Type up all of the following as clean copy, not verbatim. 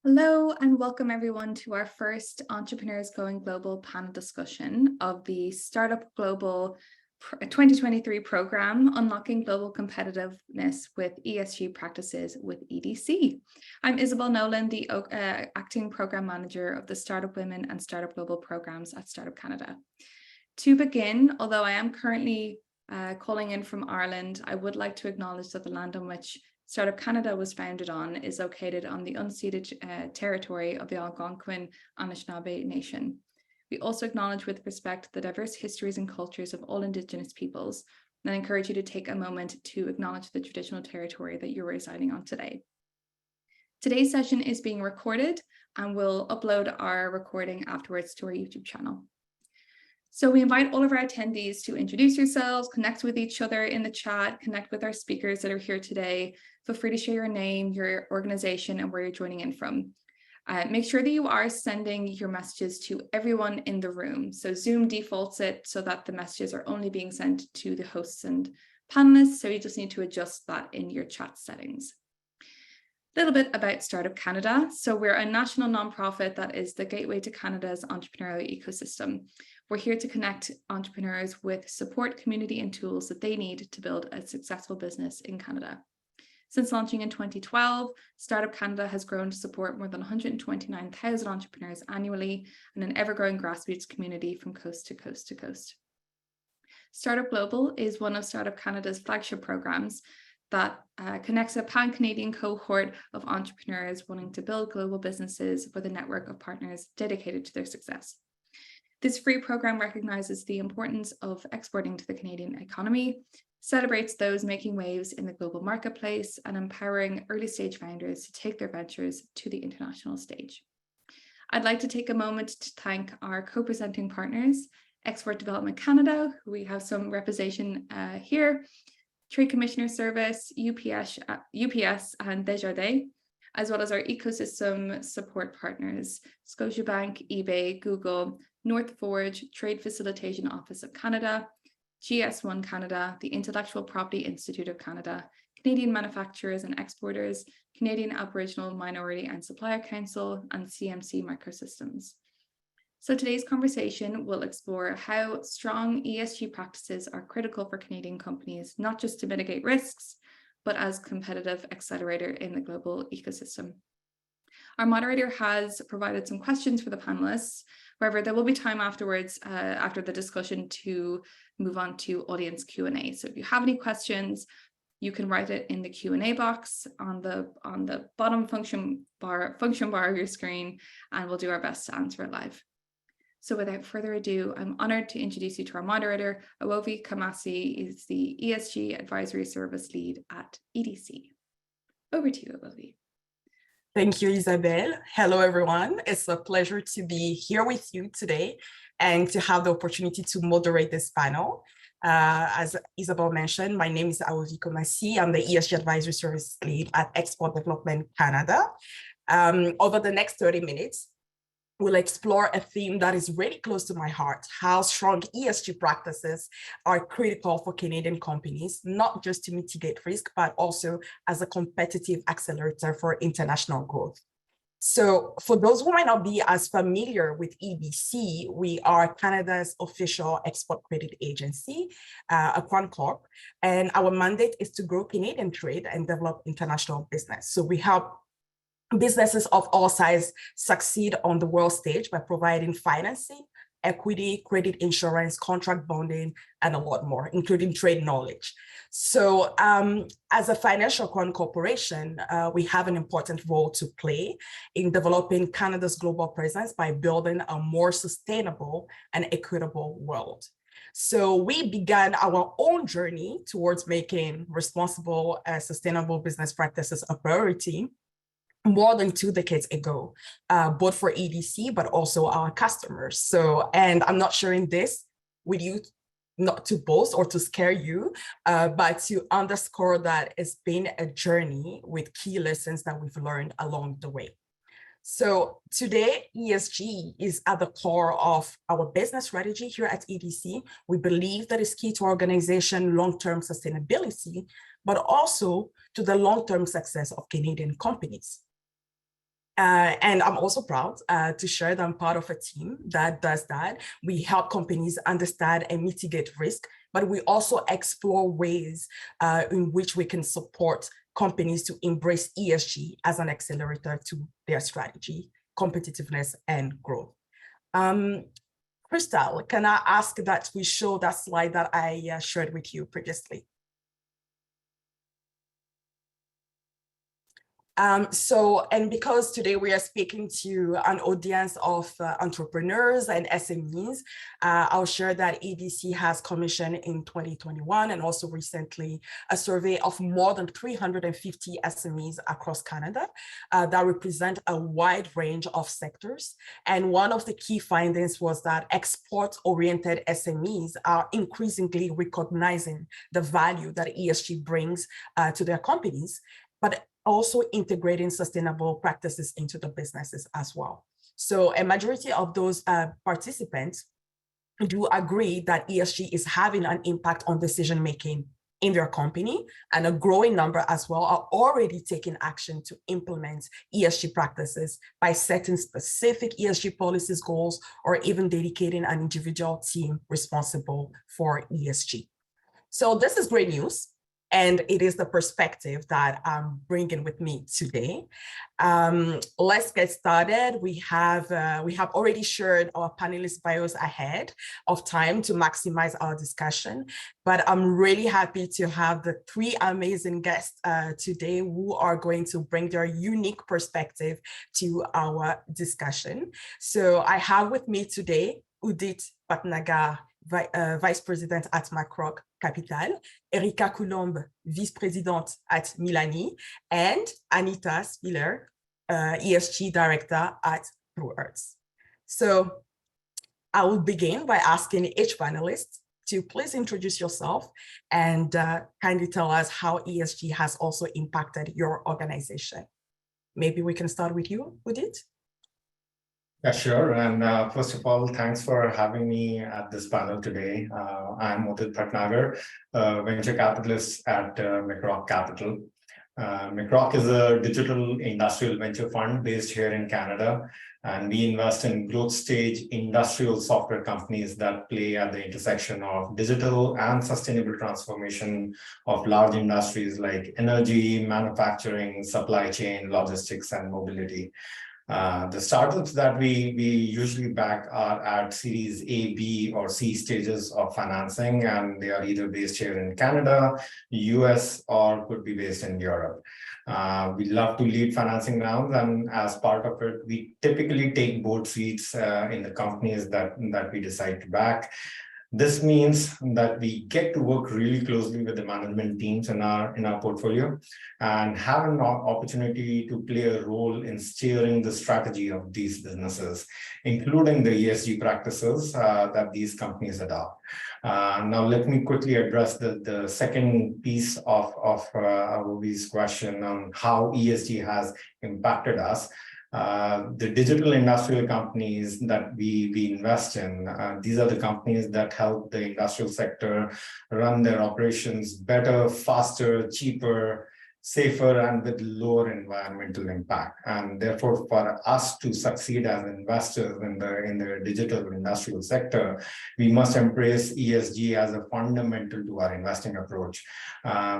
Hello and welcome everyone to our first Entrepreneurs Going Global panel discussion of the Startup Global 2023 program, Unlocking Global Competitiveness with ESG Practices with EDC. I'm Isabel Nolan, the Acting Program Manager of the Startup Women and Startup Global programs at Startup Canada. To begin, although I am currently calling in from Ireland, I would like to acknowledge that the land on which Startup Canada was founded on is located on the unceded territory of the Algonquin Anishinaabe Nation. We also acknowledge with respect the diverse histories and cultures of all Indigenous peoples, and I encourage you to take a moment to acknowledge the traditional territory that you're residing on today. Today's session is being recorded and we'll upload our recording afterwards to our YouTube channel. So we invite all of our attendees to introduce yourselves, connect with each other in the chat, connect with our speakers that are here today. Feel free to share your name, your organization, and where you're joining in from. Make sure that you are sending your messages to everyone in the room. So Zoom defaults it so that the messages are only being sent to the hosts and panelists. So you just need to adjust that in your chat settings. A little bit about Startup Canada. So we're a national nonprofit that is the gateway to Canada's entrepreneurial ecosystem. We're here to connect entrepreneurs with support, community, and tools that they need to build a successful business in Canada. Since launching in 2012, Startup Canada has grown to support more than 129,000 entrepreneurs annually and an ever-growing grassroots community from coast to coast to coast. Startup Global is one of Startup Canada's flagship programs that connects a pan-Canadian cohort of entrepreneurs wanting to build global businesses with a network of partners dedicated to their success. This free program recognizes the importance of exporting to the Canadian economy, celebrates those making waves in the global marketplace, and empowering early-stage founders to take their ventures to the international stage. I'd like to take a moment to thank our co-presenting partners, Export Development Canada, who we have some representation here, Trade Commissioner Service, UPS and Desjardins, as well as our ecosystem support partners, Scotiabank, eBay, Google, North Forge, Trade Facilitation Office of Canada, GS1 Canada, the Intellectual Property Institute of Canada, Canadian Manufacturers and Exporters, Canadian Aboriginal Minority and Supplier Council, and CMC Microsystems. So today's conversation will explore how strong ESG practices are critical for Canadian companies, not just to mitigate risks, but as competitive accelerator in the global ecosystem. Our moderator has provided some questions for the panelists. However, there will be time afterwards, after the discussion, to move on to audience Q&A. So if you have any questions, you can write it in the Q&A box on the bottom function bar of your screen, and we'll do our best to answer it live. So without further ado, I'm honored to introduce you to our moderator. Awovi Kamasi is the ESG Advisory Service Lead at EDC. Over to you, Awovi. Thank you, Isabel. Hello, everyone. It's a pleasure to be here with you today and to have the opportunity to moderate this panel. As Isabel mentioned, my name is Awovi Kamasi. I'm the ESG Advisory Service Lead at Export Development Canada. Over the next 30 minutes, we'll explore a theme that is really close to my heart: how strong ESG practices are critical for Canadian companies, not just to mitigate risk, but also as a competitive accelerator for international growth. So for those who might not be as familiar with EDC, we are Canada's official export credit agency, a Crown Corp, and our mandate is to grow Canadian trade and develop international business. So we help businesses of all sizes succeed on the world stage by providing financing, equity, credit insurance, contract bonding, and a lot more, including trade knowledge. So as a financial corporation, we have an important role to play in developing Canada's global presence by building a more sustainable and equitable world. So we began our own journey towards making responsible, sustainable business practices a priority more than 2 decades ago, both for EDC, but also our customers. So, and I'm not sharing this with you not to boast or to scare you, but to underscore that it's been a journey with key lessons that we've learned along the way. So today, ESG is at the core of our business strategy here at EDC. We believe that it's key to organization long-term sustainability, but also to the long-term success of Canadian companies. And I'm also proud to share that I'm part of a team that does that. We help companies understand and mitigate risk, but we also explore ways in which we can support companies to embrace ESG as an accelerator to their strategy, competitiveness, and growth. Crystal, can I ask that we show that slide that I shared with you previously? And because today we are speaking to an audience of entrepreneurs and SMEs, I'll share that EDC has commissioned in 2021 and also recently a survey of more than 350 SMEs across Canada that represent a wide range of sectors. And one of the key findings was that export-oriented SMEs are increasingly recognizing the value that ESG brings to their companies, but also integrating sustainable practices into the businesses as well. So a majority of those participants do agree that ESG is having an impact on decision-making in their company, and a growing number as well are already taking action to implement ESG practices by setting specific ESG policies, goals, or even dedicating an individual team responsible for ESG. So this is great news. And it is the perspective that I'm bringing with me today. Let's get started. We have already shared our panelists' bios ahead of time to maximize our discussion. But I'm really happy to have the three amazing guests today who are going to bring their unique perspective to our discussion. So I have with me today Udit Patnagar, Vice President at Macroc Capital, Erika Coulombe, Vice President at Milani, and Anita Spiller, ESG Director at True Earth. So I will begin by asking each panelist to please introduce yourself and kindly tell us how ESG has also impacted your organization. Maybe we can start with you, Udit. Yeah, sure. And first of all, thanks for having me at this panel today. I'm Udit Patnagar, venture capitalist at Macroc Capital. Macroc is a digital industrial venture fund based here in Canada, and we invest in growth stage industrial software companies that play at the intersection of digital and sustainable transformation of large industries like energy, manufacturing, supply chain, logistics, and mobility. The startups that we usually back are at Series A, B, or C stages of financing, and they are either based here in Canada, US, or could be based in Europe. We love to lead financing rounds, and as part of it, we typically take board seats in the companies that we decide to back. This means that we get to work really closely with the management teams in our portfolio and have an opportunity to play a role in steering the strategy of these businesses, including the ESG practices that these companies adopt. Now, let me quickly address the second piece of Abubi's question on how ESG has impacted us. The digital industrial companies that we invest in, these are the companies that help the industrial sector run their operations better, faster, cheaper, safer, and with lower environmental impact. And therefore, for us to succeed as investors in the digital industrial sector, we must embrace ESG as a fundamental to our investing approach.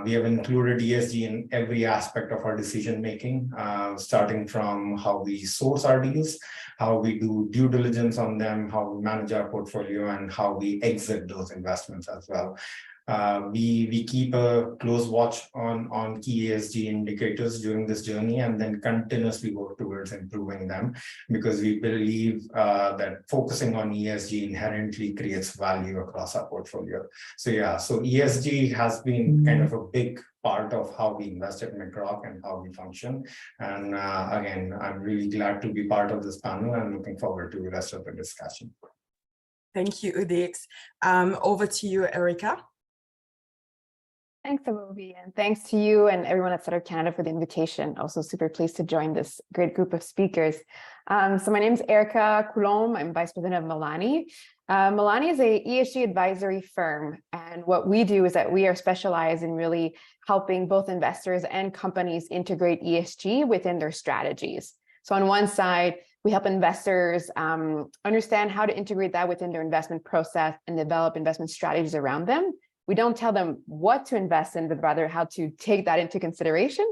We have included ESG in every aspect of our decision making, starting from how we source our deals, how we do due diligence on them, how we manage our portfolio, and how we exit those investments as well. We keep a close watch on key ESG indicators during this journey, and then continuously work towards improving them, because we believe that focusing on ESG inherently creates value across our portfolio. So yeah, so ESG has been kind of a big part of how we invest at Macroc and how we function. And again, I'm really glad to be part of this panel and looking forward to the rest of the discussion. Thank you, Udit. Over to you, Erika. Thanks, Abubi, and thanks to you and everyone at Startup Canada for the invitation. Also super pleased to join this great group of speakers. So my name is Erika Coulombe. I'm Vice President of Milani. Milani is a ESG advisory firm, and what we do is that we are specialized in really helping both investors and companies integrate ESG within their strategies. So on one side, we help investors understand how to integrate that within their investment process and develop investment strategies around them. We don't tell them what to invest in, but rather how to take that into consideration.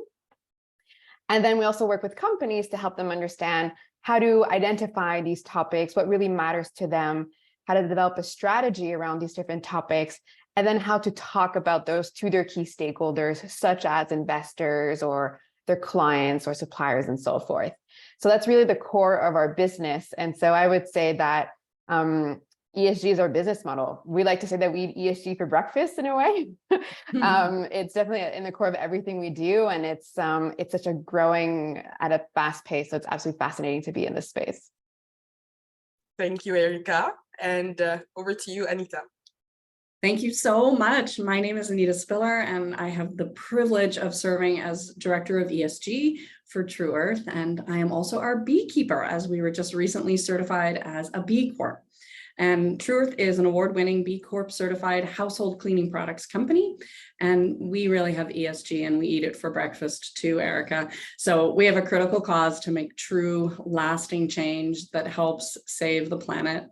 And then we also work with companies to help them understand how to identify these topics, what really matters to them, how to develop a strategy around these different topics, and then how to talk about those to their key stakeholders, such as investors or their clients or suppliers and so forth. So that's really the core of our business. And so I would say that ESG is our business model. We like to say that we eat ESG for breakfast in a way. It's definitely in the core of everything we do. And it's such a growing at a fast pace. So it's absolutely fascinating to be in this space. Thank you, Erica. And over to you, Anita. Thank you so much. My name is Anita Spiller, and I have the privilege of serving as Director of ESG for True Earth. And I am also our beekeeper, as we were just recently certified as a B Corp. And True Earth is an award-winning B Corp certified household cleaning products company. And we really have ESG, and we eat it for breakfast too, Erica. So we have a critical cause to make true, lasting change that helps save the planet.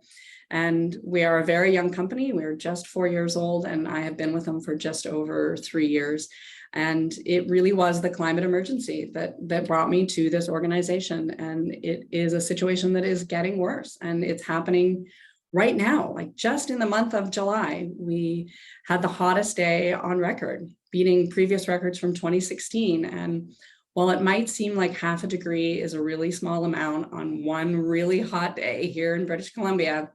And we are a very young company. We're just 4 years old, and I have been with them for just over 3 years. And it really was the climate emergency that brought me to this organization. And it is a situation that is getting worse, and it's happening right now. Like just in the month of July, we had the hottest day on record, beating previous records from 2016. And while it might seem like half a degree is a really small amount on one really hot day here in British Columbia,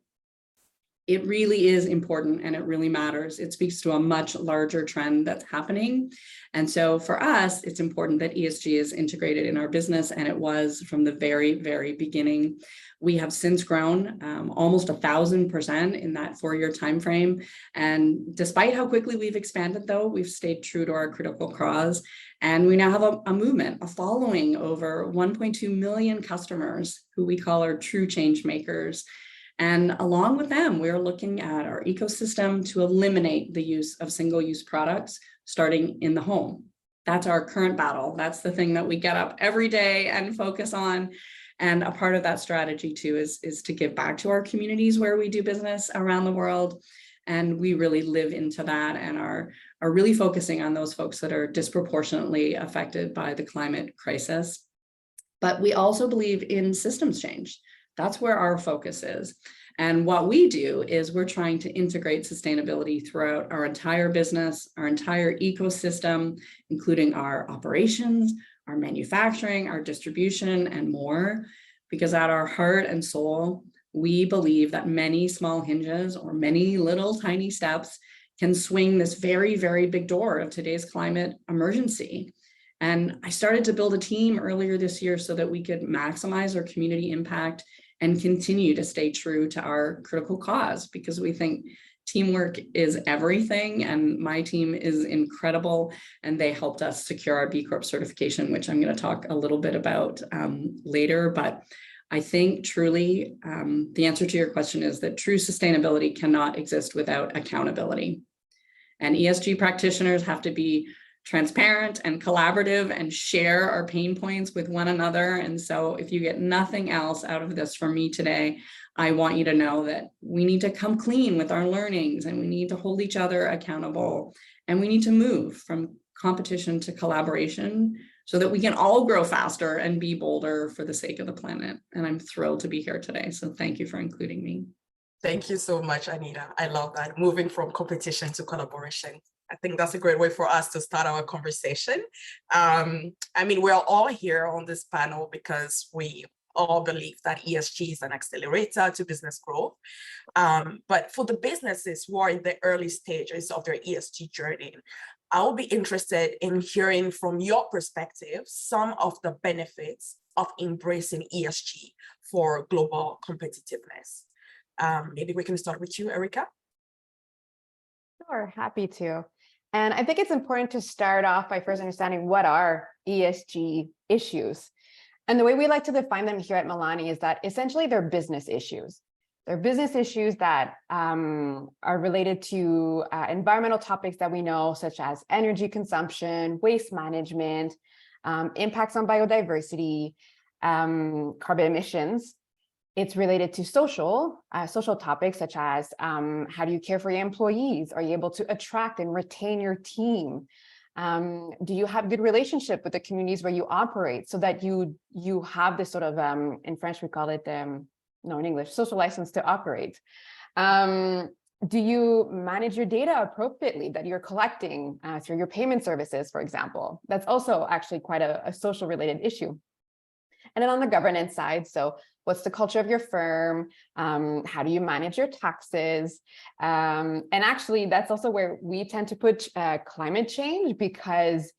it really is important and it really matters. It speaks to a much larger trend that's happening. And so for us, it's important that ESG is integrated in our business, and it was from the very, very beginning. We have since grown almost 1,000% in that 4-year timeframe. And despite how quickly we've expanded, though, we've stayed true to our critical cause. And we now have a movement, a following over 1.2 million customers who we call our true change makers. And along with them, we're looking at our ecosystem to eliminate the use of single-use products starting in the home. That's our current battle. That's the thing that we get up every day and focus on. And a part of that strategy too is to give back to our communities where we do business around the world. And we really live into that and are really focusing on those folks that are disproportionately affected by the climate crisis. But we also believe in systems change. That's where our focus is. And what we do is we're trying to integrate sustainability throughout our entire business, our entire ecosystem, including our operations, our manufacturing, our distribution, and more. Because at our heart and soul, we believe that many small hinges or many little tiny steps can swing this very, very big door of today's climate emergency. And I started to build a team earlier this year so that we could maximize our community impact and continue to stay true to our critical cause, because we think teamwork is everything. And my team is incredible, and they helped us secure our B Corp certification, which I'm going to talk a little bit about later. But I think truly the answer to your question is that true sustainability cannot exist without accountability. And ESG practitioners have to be transparent and collaborative and share our pain points with one another. And so if you get nothing else out of this from me today, I want you to know that we need to come clean with our learnings, and we need to hold each other accountable, and we need to move from competition to collaboration so that we can all grow faster and be bolder for the sake of the planet. And I'm thrilled to be here today. So thank you for including me. Thank you so much, Anita. I love that. Moving from competition to collaboration. I think that's a great way for us to start our conversation. I mean, we're all here on this panel because we all believe that ESG is an accelerator to business growth. But for the businesses who are in the early stages of their ESG journey, I will be interested in hearing from your perspective some of the benefits of embracing ESG for global competitiveness. Maybe we can start with you, Erica. Sure, happy to. And I think it's important to start off by first understanding what are ESG issues. And the way we like to define them here at Milani is that essentially they're business issues. They're business issues that are related to environmental topics that we know, such as energy consumption, waste management, impacts on biodiversity. carbon emissions, it's related to social topics such as how do you care for your employees? Are you able to attract and retain your team? Do you have good relationship with the communities where you operate so that you have this sort of, in French we call it, no, in English, social license to operate? Do you manage your data appropriately that you're collecting through your payment services, for example? That's also actually quite a social related issue. And then on the governance side, so what's the culture of your firm? How do you manage your taxes? And actually, that's also where we tend to put climate change, because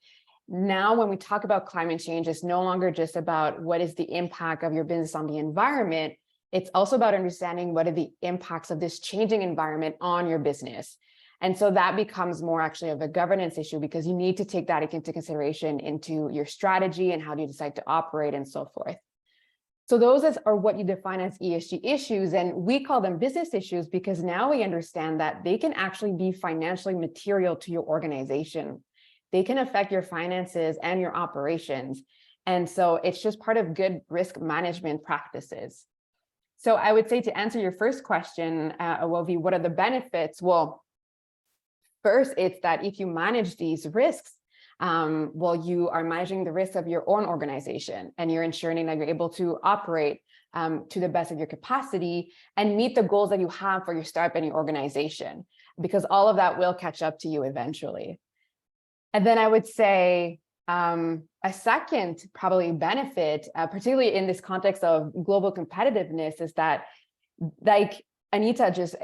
now when we talk about climate change, it's no longer just about what is the impact of your business on the environment. It's also about understanding what are the impacts of this changing environment on your business. And so that becomes more actually of a governance issue, because you need to take that into consideration into your strategy and how do you decide to operate and so forth. So those are what you define as ESG issues, and we call them business issues because now we understand that they can actually be financially material to your organization. They can affect your finances and your operations. And so it's just part of good risk management practices. So I would say, to answer your first question, Awovi, what are the benefits? Well, first, it's that if you manage these risks, well, you are managing the risks of your own organization, and you're ensuring that you're able to operate to the best of your capacity and meet the goals that you have for your startup and your organization, because all of that will catch up to you eventually. And then I would say a second probably benefit, particularly in this context of global competitiveness, is that, like Anita just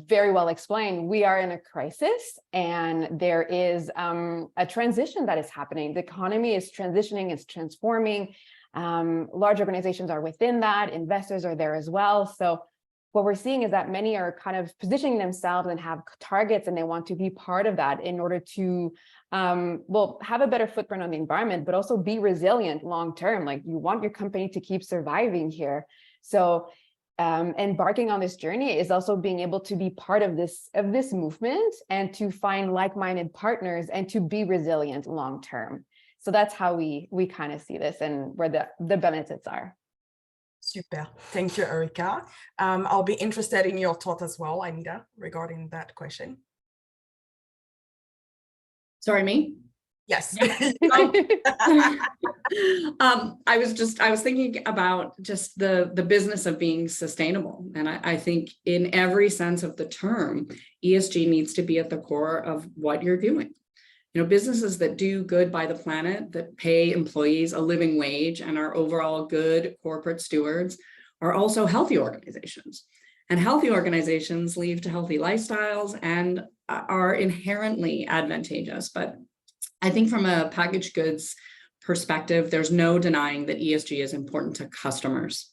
very well explained, we are in a crisis, and there is a transition that is happening. The economy is transitioning, it's transforming. Large organizations are within that, investors are there as well. So what we're seeing is that many are kind of positioning themselves and have targets, and they want to be part of that in order to, well, have a better footprint on the environment, but also be resilient long term. Like, you want your company to keep surviving here. So embarking on this journey is also being able to be part of this movement and to find like-minded partners and to be resilient long term. So that's how we kind of see this and where the benefits are. Super. Thank you, Erica. I'll be interested in your thought as well, Anita, regarding that question. Sorry, me? Yes. I was thinking about just the business of being sustainable. And I think in every sense of the term, ESG needs to be at the core of what you're doing. You know, businesses that do good by the planet, that pay employees a living wage and are overall good corporate stewards, are also healthy organizations. And healthy organizations lead to healthy lifestyles and are inherently advantageous. But I think from a packaged goods perspective, there's no denying that ESG is important to customers.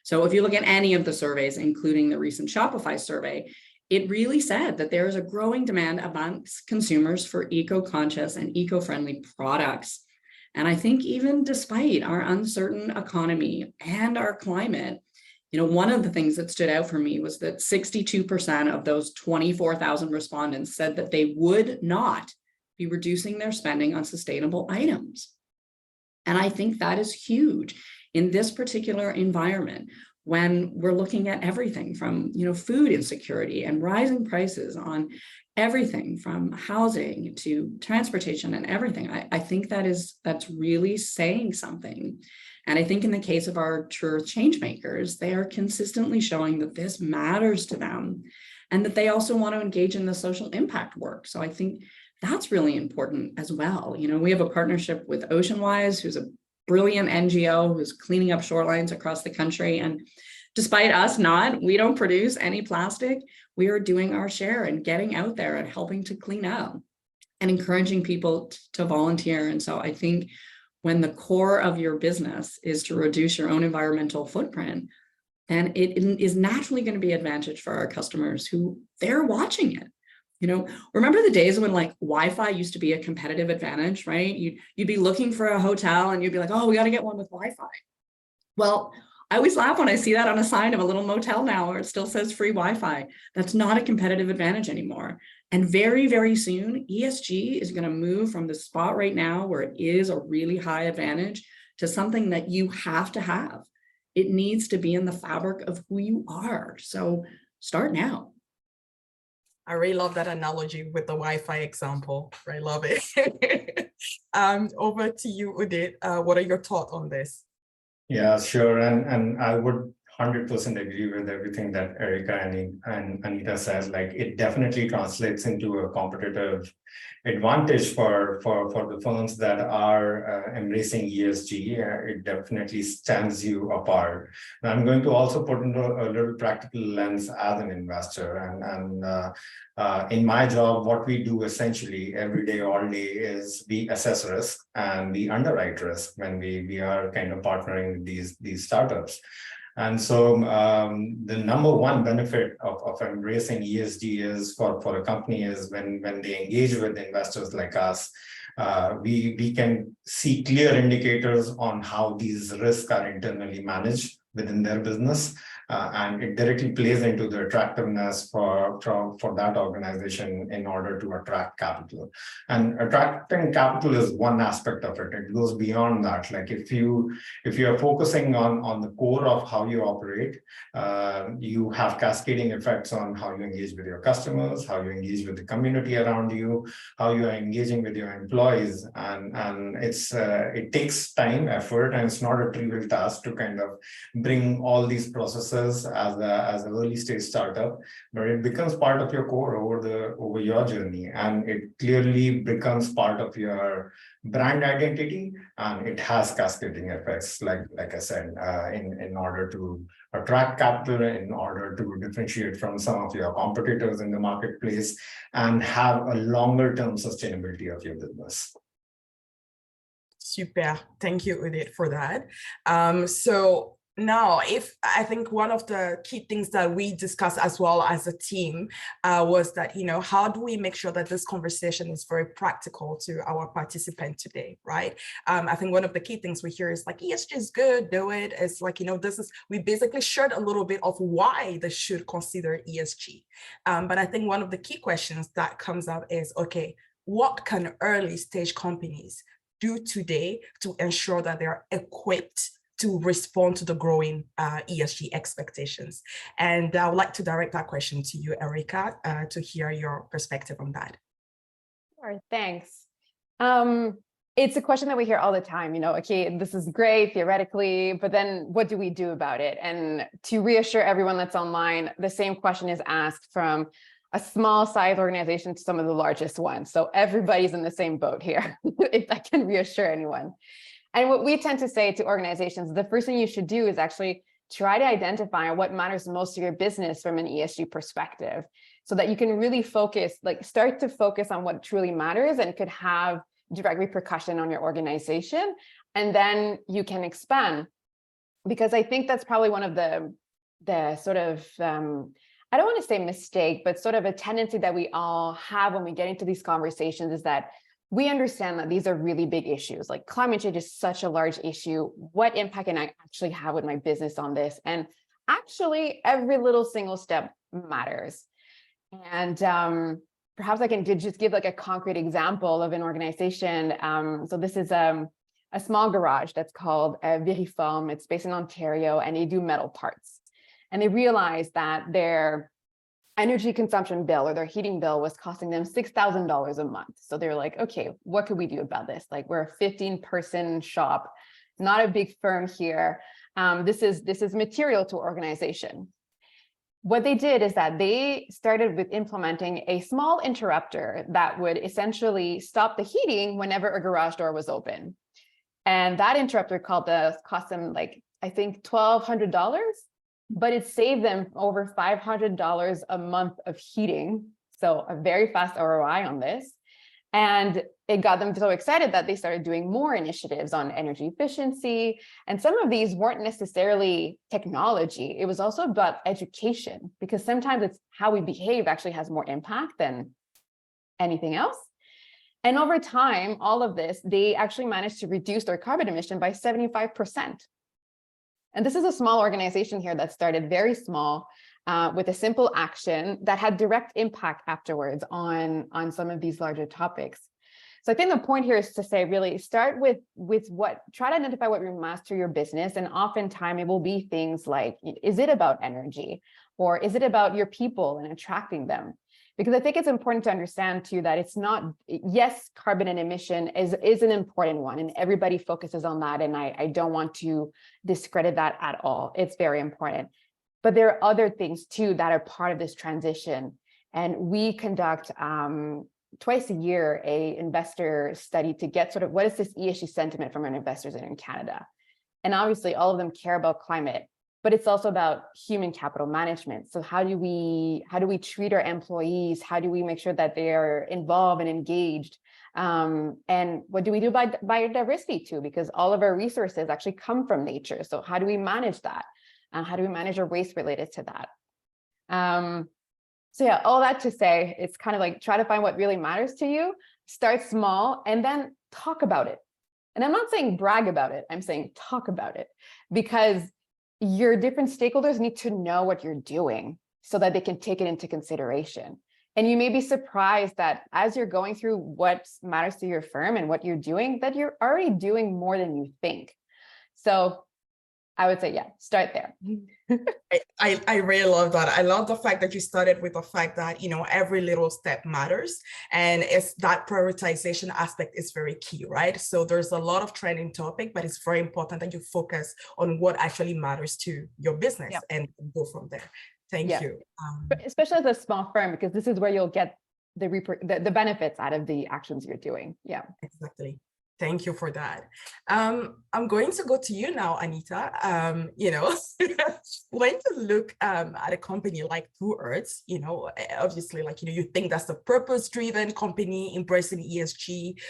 So if you look at any of the surveys, including the recent Shopify survey, it really said that there is a growing demand amongst consumers for eco-conscious and eco-friendly products. And I think even despite our uncertain economy and our climate, you know, one of the things that stood out for me was that 62% of those 24,000 respondents said that they would not be reducing their spending on sustainable items. And I think that is huge in this particular environment, when we're looking at everything from, you know, food insecurity and rising prices on everything from housing to transportation and everything. I think that's really saying something. And I think in the case of our True Earth change makers, they are consistently showing that this matters to them and that they also want to engage in the social impact work. So I think that's really important as well. You know, we have a partnership with OceanWise, who's a brilliant NGO who's cleaning up shorelines across the country. And despite us we don't produce any plastic, we are doing our share and getting out there and helping to clean up and encouraging people to volunteer. And so I think when the core of your business is to reduce your own environmental footprint, then it is naturally going to be an advantage for our customers who they're watching it. You know, remember the days when like Wi-Fi used to be a competitive advantage, right? You'd be looking for a hotel and you'd be like, oh, we got to get one with Wi-Fi. Well, I always laugh when I see that on a sign of a little motel now where it still says free Wi-Fi. That's not a competitive advantage anymore. And very, very soon, ESG is going to move from the spot right now where it is a really high advantage to something that you have to have. It needs to be in the fabric of who you are. So start now. I really love that analogy with the Wi-Fi example. I love it. Over to you, Udit. What are your thoughts on this? Yeah, sure. And I would 100% agree with everything that Erica and Anita says. Like, it definitely translates into a competitive advantage for the firms that are embracing ESG. It definitely stands you apart. And I'm going to also put into a little practical lens as an investor. And in my job, what we do essentially every day, all day, is we assess risk and we underwrite risk when we are kind of partnering with these startups. And so the number one benefit of embracing ESG is for a company is when they engage with investors like us, we can see clear indicators on how these risks are internally managed within their business. And it directly plays into the attractiveness for that organization in order to attract capital. And attracting capital is one aspect of it. It goes beyond that. Like, if you are focusing on the core of how you operate, you have cascading effects on how you engage with your customers, how you engage with the community around you, how you are engaging with your employees. And it takes time, effort, and it's not a trivial task to kind of bring all these processes as an early stage startup, but it becomes part of your core over your journey, and it clearly becomes part of your brand identity, and it has cascading effects, like I said, in order to attract capital, in order to differentiate from some of your competitors in the marketplace, and have a longer term sustainability of your business. Super. Thank you, Udit, for that. So now, I think one of the key things that we discussed as well as a team was that, how do we make sure that this conversation is very practical to our participant today, right? I think one of the key things we hear is like, ESG is good, do it. It's like, we basically shared a little bit of why they should consider ESG. But I think one of the key questions that comes up is, okay, what can early stage companies do today to ensure that they're equipped to respond to the growing ESG expectations? And I would like to direct that question to you, Erica, to hear your perspective on that. Sure, thanks. It's a question that we hear all the time, okay, this is great theoretically, but then what do we do about it? And to reassure everyone that's online, the same question is asked from a small size organization to some of the largest ones. So everybody's in the same boat here, if I can reassure anyone. And what we tend to say to organizations, the first thing you should do is actually try to identify what matters most to your business from an ESG perspective, so that you can really focus, start to focus on what truly matters and could have direct repercussion on your organization. And then you can expand. Because I think that's probably one of the sort of, I don't want to say mistake, but sort of a tendency that we all have when we get into these conversations is that we understand that these are really big issues. Like, climate change is such a large issue. What impact can I actually have with my business on this? And actually, every little single step matters. And perhaps I can just give like a concrete example of an organization. So this is a small garage that's called Veriform. It's based in Ontario, and they do metal parts. And they realized that their energy consumption bill or their heating bill was costing them $6,000 a month. So they're like, okay, what could we do about this? Like, we're a 15-person shop, not a big firm here. This is material to organization. What they did is that they started with implementing a small interrupter that would essentially stop the heating whenever a garage door was open. And that interrupter cost them, like, I think $1,200. But it saved them over $500 a month of heating. So a very fast ROI on this. And it got them so excited that they started doing more initiatives on energy efficiency. And some of these weren't necessarily technology. It was also about education, because sometimes it's how we behave actually has more impact than anything else. And over time, all of this, they actually managed to reduce their carbon emission by 75%. And this is a small organization here that started very small with a simple action that had direct impact afterwards on some of these larger topics. So I think the point here is to say, really start with try to identify what will master your business. And oftentimes it will be things like, is it about energy, or is it about your people and attracting them? Because I think it's important to understand too, that it's not, yes, carbon and emission is an important one, and everybody focuses on that. And I don't want to discredit that at all. It's very important. But there are other things too that are part of this transition. And we conduct twice a year a investor study to get sort of what is this ESG sentiment from our investors in Canada. And obviously all of them care about climate, but it's also about human capital management. So how do we treat our employees? How do we make sure that they are involved and engaged? And what do we do by biodiversity too? Because all of our resources actually come from nature. So how do we manage that? How do we manage our waste related to that? So yeah, all that to say, it's kind of like try to find what really matters to you, start small, and then talk about it. And I'm not saying brag about it, I'm saying talk about it, because your different stakeholders need to know what you're doing so that they can take it into consideration. And you may be surprised that as you're going through what matters to your firm and what you're doing, that you're already doing more than you think. So I would say, yeah, start there. I really love that. I love the fact that you started with the fact that, every little step matters, and it's that prioritization aspect is very key, right? So there's a lot of trending topic, but it's very important that you focus on what actually matters to your business and go from there. Thank you. Especially as a small firm, because this is where you'll get the benefits out of the actions you're doing. Yeah, exactly. Thank you for that. I'm going to go to you now, Anita. When you look at a company like True Earth, obviously, you think that's a purpose-driven company embracing ESG.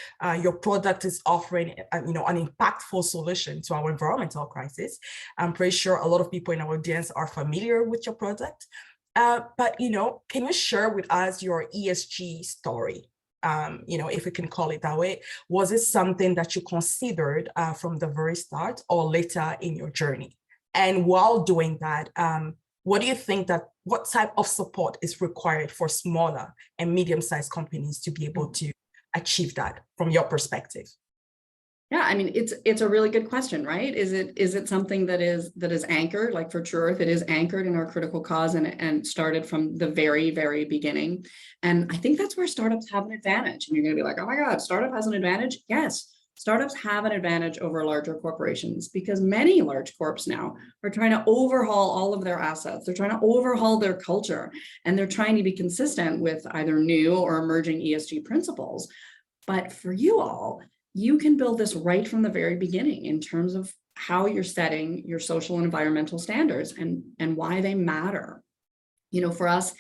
Your product is offering, an impactful solution to our environmental crisis. I'm pretty sure a lot of people in our audience are familiar with your product. But can you share with us your ESG story? If we can call it that way. Was it something that you considered from the very start or later in your journey? And while doing that, what do you think what type of support is required for smaller and medium-sized companies to be able to achieve that from your perspective? Yeah, I mean, it's a really good question, right? Is it something that is anchored, like for True Earth, it is anchored in our critical cause and started from the very, very beginning. And I think that's where startups have an advantage. And you're going to be like, oh my God, startup has an advantage? Yes, startups have an advantage over larger corporations, because many large corps now are trying to overhaul all of their assets. They're trying to overhaul their culture, and they're trying to be consistent with either new or emerging ESG principles. But for you all, you can build this right from the very beginning in terms of how you're setting your social and environmental standards and why they matter. For us,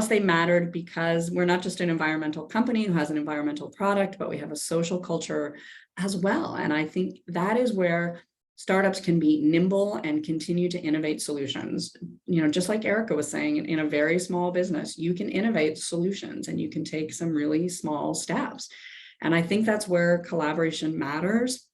they mattered because we're not just an environmental company who has an environmental product, but we have a social culture as well. And I think that is where startups can be nimble and continue to innovate solutions. Just like Erica was saying, in a very small business, you can innovate solutions and you can take some really small steps. And I think that's where collaboration matters.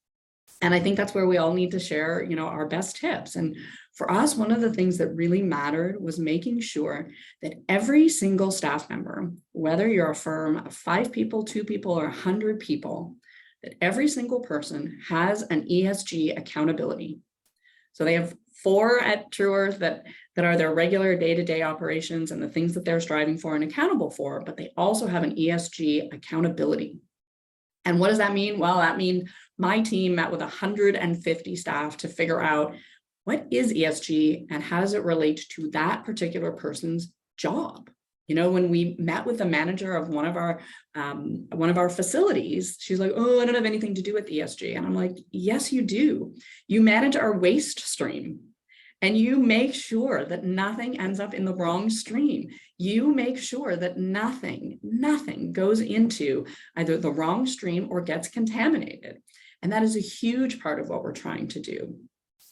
And I think that's where we all need to share, our best tips. And for us, one of the things that really mattered was making sure that every single staff member, whether you're a firm of 5 people, 2 people, or 100 people, that every single person has an ESG accountability. So they have 4 at True Earth that are their regular day-to-day operations and the things that they're striving for and accountable for, but they also have an ESG accountability. And what does that mean? Well, that means my team met with 150 staff to figure out what is ESG and how does it relate to that particular person's job. When we met with the manager of one of our facilities, she's like, oh, I don't have anything to do with ESG. And I'm like, yes, you do. You manage our waste stream. And you make sure that nothing ends up in the wrong stream. You make sure that nothing goes into either the wrong stream or gets contaminated. And that is a huge part of what we're trying to do.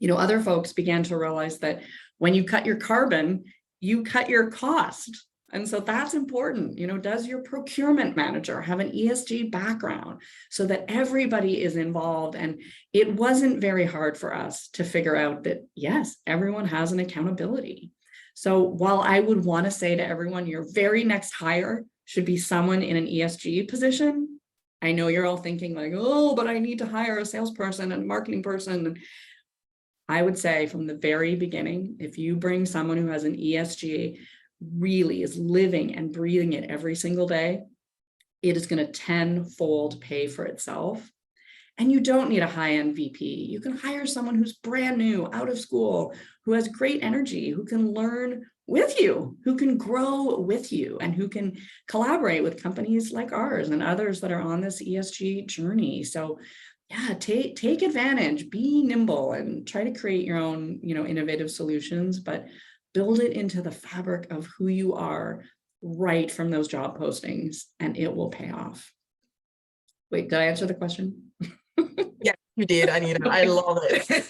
Other folks began to realize that when you cut your carbon, you cut your cost. And so that's important. Does your procurement manager have an ESG background so that everybody is involved? And it wasn't very hard for us to figure out that, yes, everyone has an accountability. So while I would want to say to everyone, your very next hire should be someone in an ESG position, I know you're all thinking like, oh, but I need to hire a salesperson and a marketing person. I would say from the very beginning, if you bring someone who has an ESG, really is living and breathing it every single day, it is going to tenfold pay for itself. And you don't need a high-end VP. You can hire someone who's brand new, out of school, who has great energy, who can learn with you, who can grow with you, and who can collaborate with companies like ours and others that are on this ESG journey. So yeah, take advantage, be nimble, and try to create your own, innovative solutions, but build it into the fabric of who you are right from those job postings, and it will pay off. Wait, did I answer the question? Yeah, you did, Anita. I love it.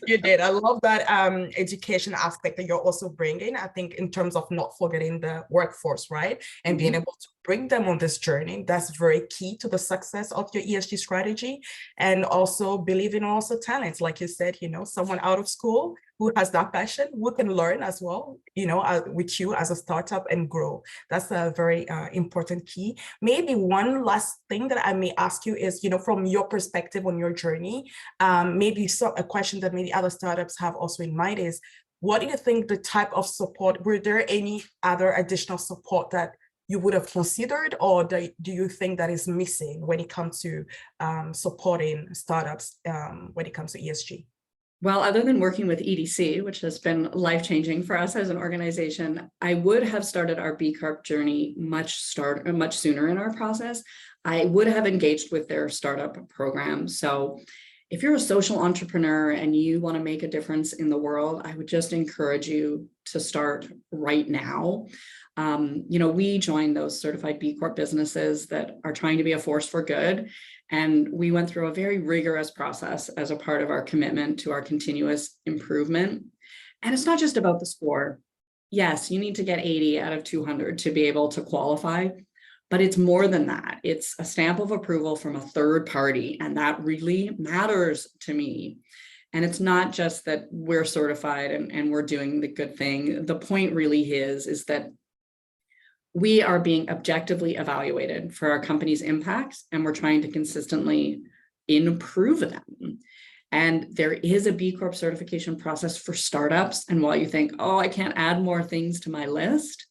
You did. I love that education aspect that you're also bringing. I think in terms of not forgetting the workforce, right? And being able to bring them on this journey, that's very key to the success of your ESG strategy. And also believing also talents, like you said, someone out of school who has that passion, who can learn as well, with you as a startup and grow. That's a very important key. Maybe one last thing that I may ask you is, from your perspective on your journey, maybe a question that maybe other startups have also in mind is, what do you think the type of support, were there any other additional support that you would have considered, or do you think that is missing when it comes to supporting startups when it comes to ESG? Well, other than working with EDC, which has been life-changing for us as an organization, I would have started our B Corp journey much sooner in our process. I would have engaged with their startup program. So if you're a social entrepreneur and you want to make a difference in the world, I would just encourage you to start right now. We joined those certified B Corp businesses that are trying to be a force for good. And we went through a very rigorous process as a part of our commitment to our continuous improvement. And it's not just about the score. Yes, you need to get 80 out of 200 to be able to qualify, but it's more than that. It's a stamp of approval from a third party, and that really matters to me. And it's not just that we're certified and we're doing the good thing. The point really is that we are being objectively evaluated for our company's impacts, and we're trying to consistently improve them. And there is a B Corp certification process for startups. And while you think, oh, I can't add more things to my list,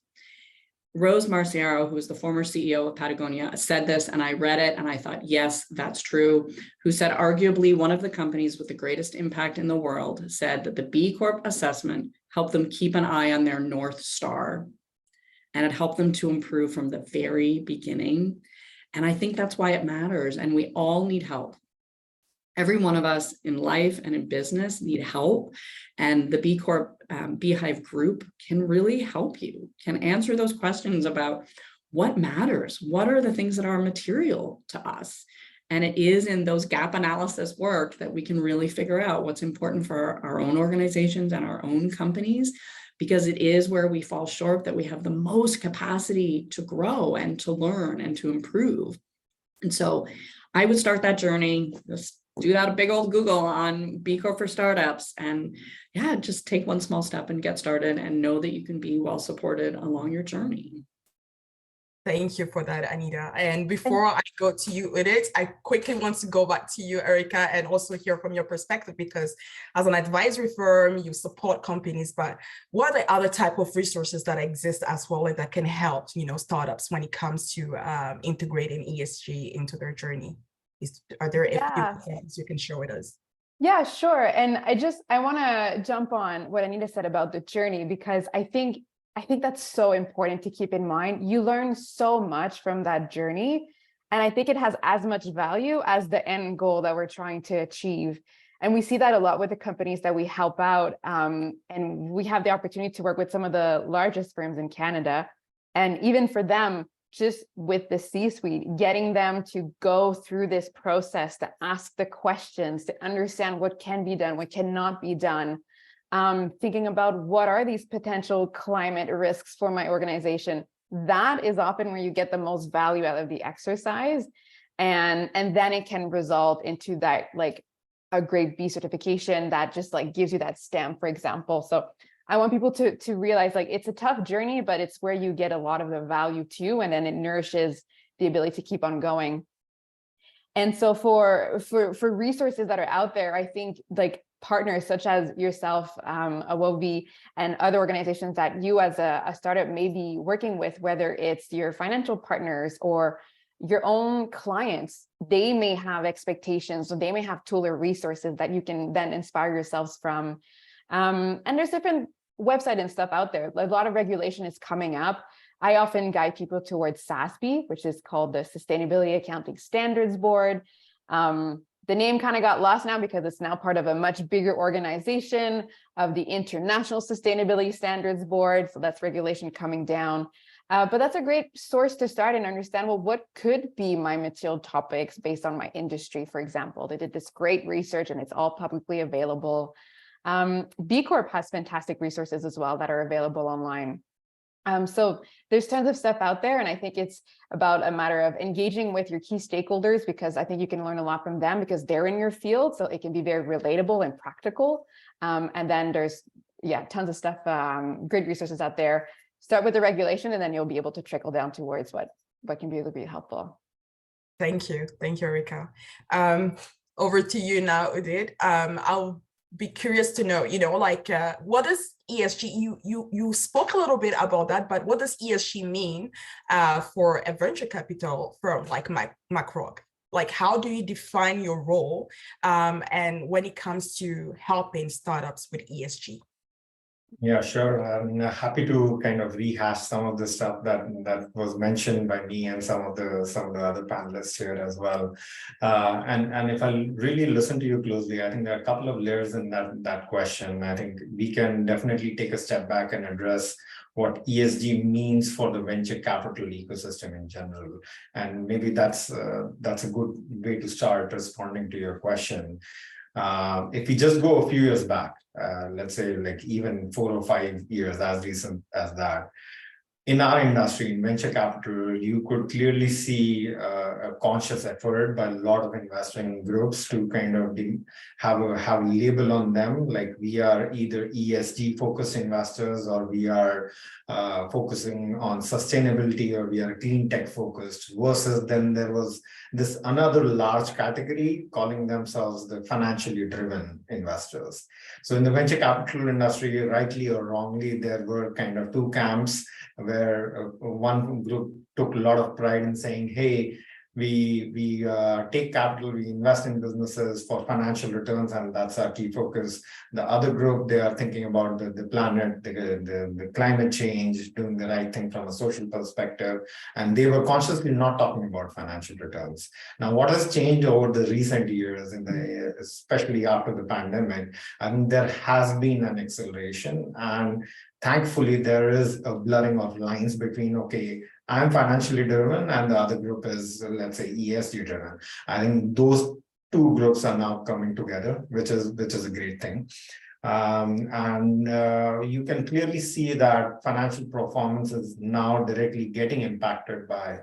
Rose Marciaro, who is the former CEO of Patagonia, said this, and I read it and I thought, yes, that's true, who said arguably one of the companies with the greatest impact in the world said that the B Corp assessment helped them keep an eye on their North Star. And it helped them to improve from the very beginning. And I think that's why it matters. And we all need help. Every one of us in life and in business need help. And the B Corp Beehive group can really help you, can answer those questions about what matters, what are the things that are material to us. And it is in those gap analysis work that we can really figure out what's important for our own organizations and our own companies, because it is where we fall short that we have the most capacity to grow and to learn and to improve. And so I would start that journey, just do that a big old Google on B Corp for startups, and yeah, just take one small step and get started and know that you can be well supported along your journey. Thank you for that, Anita. And before I go to you, Edith, I quickly want to go back to you, Erica, and also hear from your perspective, because as an advisory firm, you support companies, but what are the other type of resources that exist as well that can help, startups when it comes to integrating ESG into their journey? Are there a few things you can share with us? Yeah, sure. And I want to jump on what Anita said about the journey, because I think that's so important to keep in mind. You learn so much from that journey. And I think it has as much value as the end goal that we're trying to achieve. And we see that a lot with the companies that we help out. And we have the opportunity to work with some of the largest firms in Canada. And even for them, just with the C-suite, getting them to go through this process, to ask the questions, to understand what can be done, what cannot be done. Thinking about what are these potential climate risks for my organization. That is often where you get the most value out of the exercise. And then it can result into that, like a grade B certification that just like gives you that stamp, for example. So I want people to realize like it's a tough journey, but it's where you get a lot of the value too. And then it nourishes the ability to keep on going. And so for resources that are out there, I think like partners such as yourself, Awobi, and other organizations that you as a startup may be working with, whether it's your financial partners or your own clients, they may have expectations, or they may have tool or resources that you can then inspire yourselves from. And there's different website and stuff out there. A lot of regulation is coming up. I often guide people towards SASB, which is called the Sustainability Accounting Standards Board. The name kind of got lost now because it's now part of a much bigger organization of the International Sustainability Standards Board. So that's regulation coming down. But that's a great source to start and understand, well, what could be my material topics based on my industry, for example. They did this great research and it's all publicly available. B Corp has fantastic resources as well that are available online. So there's tons of stuff out there, and I think it's about a matter of engaging with your key stakeholders, because I think you can learn a lot from them because they're in your field, so it can be very relatable and practical. And then there's, tons of stuff, great resources out there. Start with the regulation, and then you'll be able to trickle down towards what can be able to be helpful. Thank you, Erica. Over to you now, Udit. I'll be curious to know, what does ESG, you spoke a little bit about that, but what does ESG mean for a venture capital firm like McRock? Like, how do you define your role and when it comes to helping startups with ESG? Yeah, sure. I'm happy to kind of rehash some of the stuff that was mentioned by me and some of the other panelists here as well. And if I really listen to you closely, I think there are a couple of layers in that question. I think we can definitely take a step back and address what ESG means for the venture capital ecosystem in general. And maybe that's a good way to start responding to your question. If we just go a few years back, let's say like even 4 or 5 years, as recent as that, in our industry, in venture capital, you could clearly see a conscious effort by a lot of investing groups to kind of have a label on them, like we are either ESG focused investors, or we are focusing on sustainability, or we are clean tech focused, versus then there was this another large category calling themselves the financially driven investors. So in the venture capital industry, rightly or wrongly, there were kind of two camps, where one group took a lot of pride in saying, hey, we take capital, we invest in businesses for financial returns, and that's our key focus. The other group, they are thinking about the planet, the climate change, doing the right thing from a social perspective, and they were consciously not talking about financial returns. Now, what has changed over the recent years, especially after the pandemic, I mean, there has been an acceleration, and thankfully, there is a blurring of lines between, okay, I'm financially driven and the other group is, let's say, ESG driven. I think those two groups are now coming together, which is a great thing. You can clearly see that financial performance is now directly getting impacted by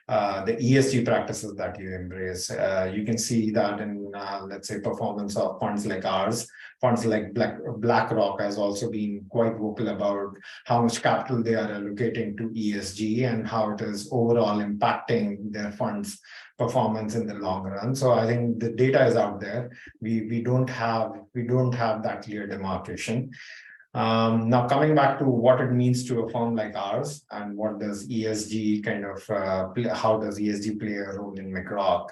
the ESG practices that you embrace. You can see that in, let's say, performance of funds like ours. Funds like BlackRock has also been quite vocal about how much capital they are allocating to ESG and how it is overall impacting their funds' performance in the long run. So I think the data is out there. We don't have that clear demarcation. Now, coming back to what it means to a firm like ours, and what does ESG kind of how does ESG play a role in McRock?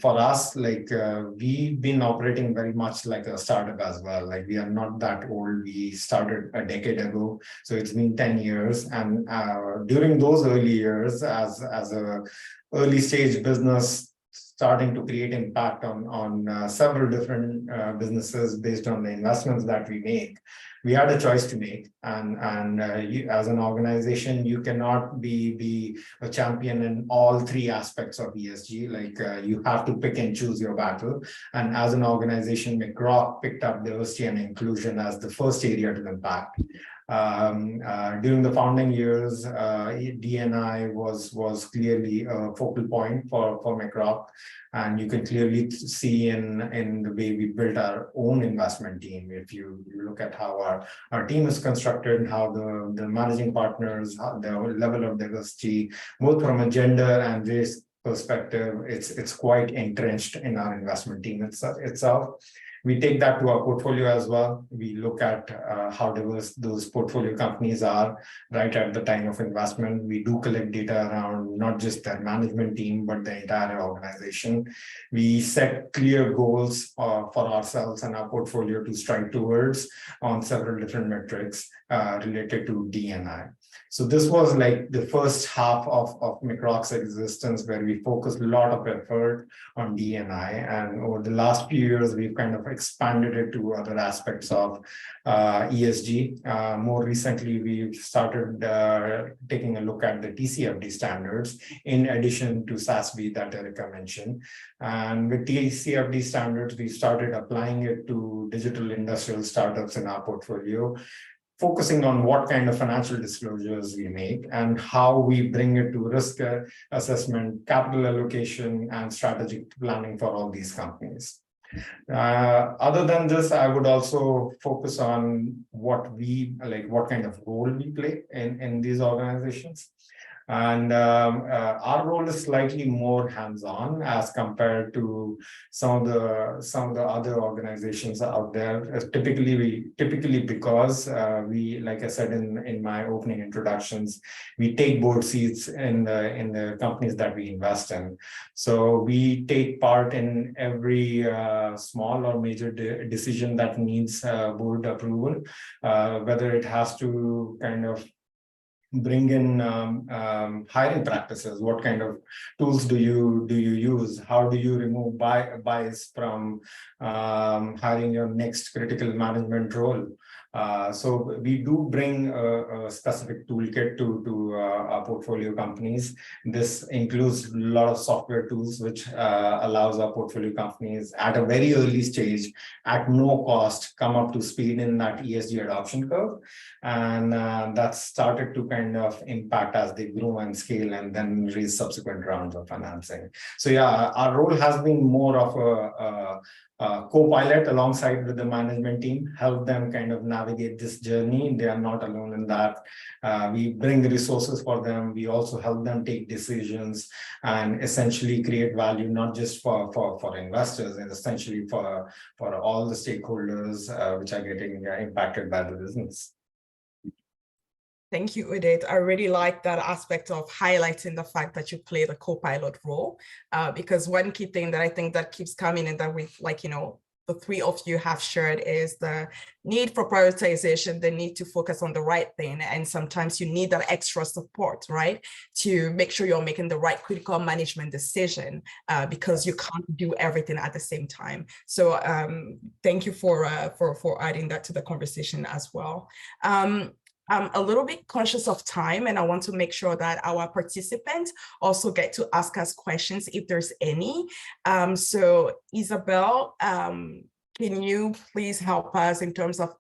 For us, like we've been operating very much like a startup as well. Like we are not that old. We started a decade ago, so it's been 10 years. And during those early years, as a early stage business, starting to create impact on several different businesses based on the investments that we make, we had a choice to make. And you, as an organization, you cannot be a champion in all three aspects of ESG. Like you have to pick and choose your battle. And as an organization, McRock picked up diversity and inclusion as the first area to impact. During the founding years, D&I was clearly a focal point for McRock, and you can clearly see in the way we built our own investment team. If you look at how our team is constructed and how the managing partners, the level of diversity, both from a gender and race perspective, it's quite entrenched in our investment team itself. We take that to our portfolio as well. We look at how diverse those portfolio companies are right at the time of investment. We do collect data around not just their management team, but the entire organization. We set clear goals for ourselves and our portfolio to strive towards on several different metrics related to D&I. So this was like the first half of McRock's existence, where we focused a lot of effort on D&I. And over the last few years, we've kind of expanded it to other aspects of ESG. More recently, we've started taking a look at the TCFD standards, in addition to SASB that Erica mentioned. And with TCFD standards, we started applying it to digital industrial startups in our portfolio, focusing on what kind of financial disclosures we make and how we bring it to risk assessment, capital allocation, and strategic planning for all these companies. Other than this, I would also focus on what kind of role we play in these organizations. And our role is slightly more hands-on as compared to some of the other organizations out there. Typically because we, like I said in my opening introductions, we take board seats in the companies that we invest in. So we take part in every small or major decision that needs board approval, whether it has to kind of bring in hiring practices. What kind of tools do you use? How do you remove bias from hiring your next critical management role? So we do bring a specific toolkit to our portfolio companies. This includes a lot of software tools, which allows our portfolio companies at a very early stage, at no cost, come up to speed in that ESG adoption curve. And that's started to kind of impact as they grow and scale and then raise subsequent rounds of financing. So yeah, our role has been more of a co-pilot alongside with the management team, help them kind of navigate this journey. They are not alone in that. We bring the resources for them. We also help them take decisions and essentially create value, not just for investors, and essentially for all the stakeholders which are getting impacted by the business. Thank you, Udit. I really like that aspect of highlighting the fact that you play the co-pilot role, because one key thing that I think that keeps coming and that we've, the three of you have shared is the need for prioritization, the need to focus on the right thing. And sometimes you need that extra support, right? To make sure you're making the right critical management decision, because you can't do everything at the same time. So thank you for adding that to the conversation as well. I'm a little bit conscious of time, and I want to make sure that our participants also get to ask us questions if there's any. So Isabel, can you please help us in terms of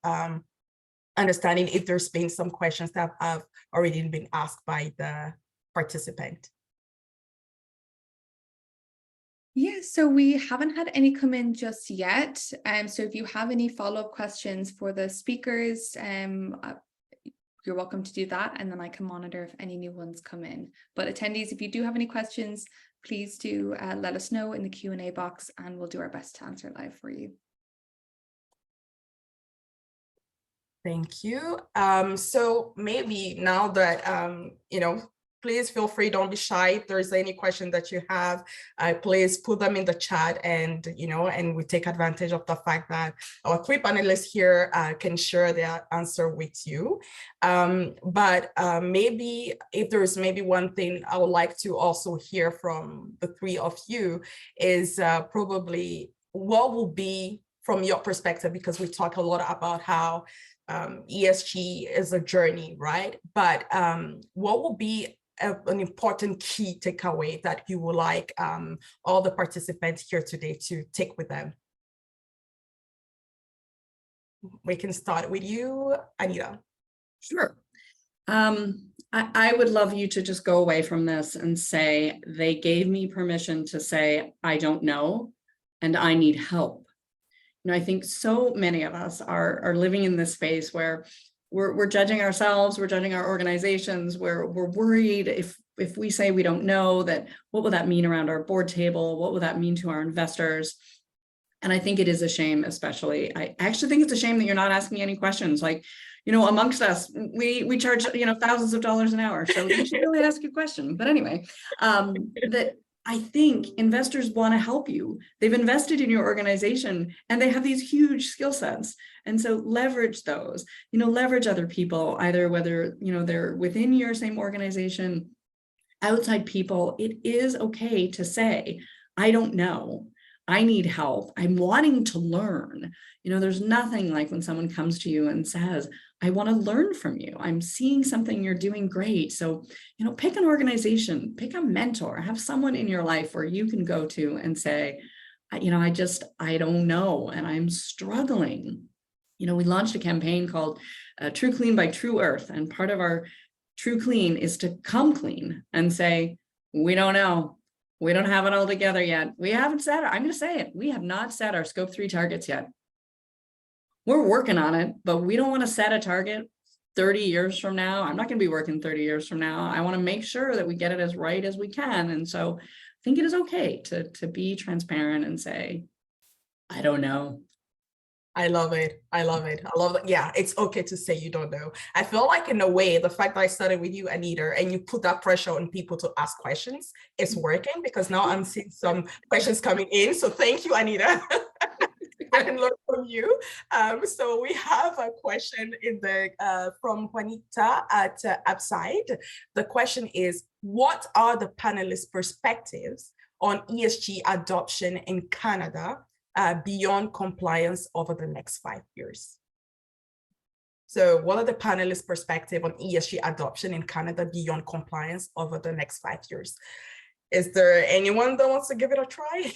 understanding if there's been some questions that have already been asked by the participant? Yeah, so we haven't had any come in just yet. So if you have any follow-up questions for the speakers, you're welcome to do that, and then I can monitor if any new ones come in. But attendees, if you do have any questions, please do let us know in the Q&A box, and we'll do our best to answer live for you. Thank you. So maybe now that, please feel free, don't be shy. If there's any question that you have, please put them in the chat, and and we take advantage of the fact that our three panelists here can share their answer with you. But maybe if there's one thing I would like to also hear from the three of you is probably what will be from your perspective, because we talk a lot about how ESG is a journey, right? But what will be an important key takeaway that you would like all the participants here today to take with them? We can start with you, Anita. Sure. I would love you to just go away from this and say, they gave me permission to say, I don't know, and I need help. I think so many of us are living in this space where we're judging ourselves, we're judging our organizations, we're worried if if we say we don't know, that what will that mean around our board table? What will that mean to our investors? And I think it is a shame, especially, I actually think it's a shame that you're not asking any questions. Like, amongst us, we charge, thousands of dollars an hour. So you should really ask a question. But anyway, that I think investors want to help you. They've invested in your organization and they have these huge skill sets. And so leverage those, leverage other people, either whether, they're within your same organization, outside people. It is okay to say, I don't know. I need help. I'm wanting to learn. There's nothing like when someone comes to you and says, I want to learn from you. I'm seeing something you're doing great. So, pick an organization, pick a mentor, have someone in your life where you can go to and say, I don't know, and I'm struggling. We launched a campaign called True Clean by True Earth. And part of our True Clean is to come clean and say, we don't know. We don't have it all together yet. We haven't set it. I'm going to say it. We have not set our scope 3 targets yet. We're working on it, but we don't want to set a target 30 years from now. I'm not going to be working 30 years from now. I want to make sure that we get it as right as we can. And so I think it is okay to be transparent and say, I don't know. I love it. I love it. I love it. Yeah, it's okay to say you don't know. I feel like in a way, the fact that I started with you, Anita, and you put that pressure on people to ask questions, it's working, because now I'm seeing some questions coming in. So thank you, Anita. I can learn from you. So we have a question from Juanita at Upside. The question is, what are the panelists' perspectives on ESG adoption in Canada beyond compliance over the next 5 years? So what are the panelists' perspective on ESG adoption in Canada beyond compliance over the next 5 years? Is there anyone that wants to give it a try?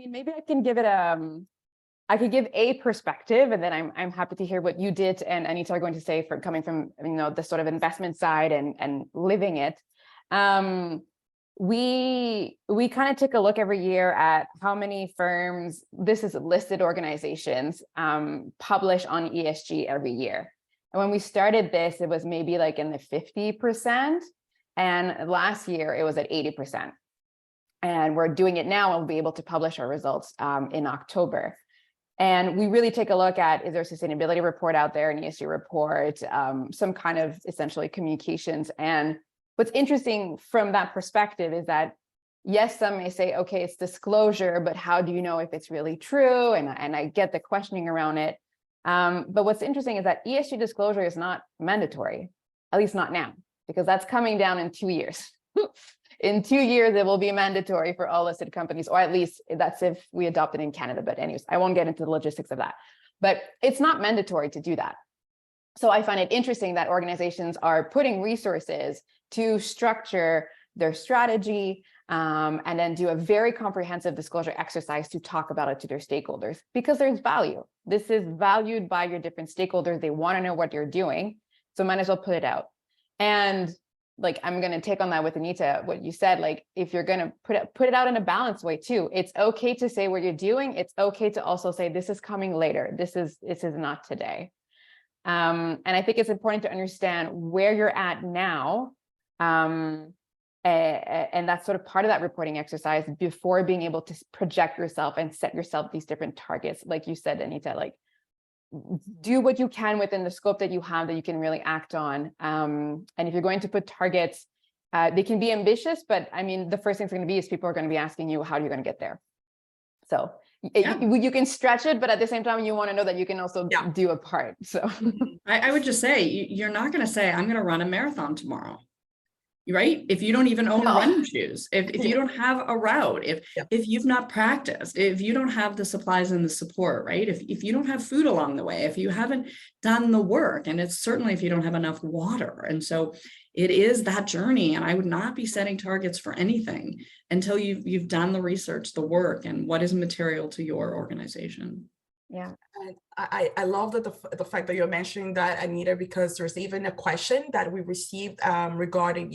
Maybe I can give it I could give a perspective, and then I'm happy to hear what you did and Anita are going to say coming from the sort of investment side and living it. We kind of take a look every year at how many firms, this is listed organizations, publish on ESG every year. And when we started this, it was maybe like in the 50%. And last year it was at 80%. And we're doing it now, and we'll be able to publish our results in October. And we really take a look at, is there a sustainability report out there, an ESG report, some kind of essentially communications. And what's interesting from that perspective is that, yes, some may say, okay, it's disclosure, but how do you know if it's really true? And I get the questioning around it. But what's interesting is that ESG disclosure is not mandatory, at least not now, because that's coming down in 2 years. In 2 years, it will be mandatory for all listed companies, or at least that's if we adopt it in Canada. But anyways, I won't get into the logistics of that. But it's not mandatory to do that. So I find it interesting that organizations are putting resources to structure their strategy and then do a very comprehensive disclosure exercise to talk about it to their stakeholders, because there's value. This is valued by your different stakeholders. They want to know what you're doing, so might as well put it out. And like, I'm going to take on that with Anita, what you said, like, if you're going to put it out in a balanced way too, it's okay to say what you're doing. It's okay to also say, this is coming later. This is not today. And I think it's important to understand where you're at now. And that's sort of part of that reporting exercise before being able to project yourself and set yourself these different targets. Like you said, Anita, like, do what you can within the scope that you have that you can really act on. And if you're going to put targets, they can be ambitious, but I mean, the first thing it's going to be is people are going to be asking you, how are you going to get there? So you can stretch it, but at the same time, you want to know that you can also do a part. So I would just say, you're not going to say, I'm going to run a marathon tomorrow. Right? If you don't even own running shoes, if you don't have a route, if you've not practiced, if you don't have the supplies and the support, right? If you don't have food along the way, if you haven't done the work, and it's certainly if you don't have enough water. And so it is that journey. And I would not be setting targets for anything until you've done the research, the work, and what is material to your organization. Yeah. I love that the fact that you're mentioning that, Anita, because there's even a question that we received regarding,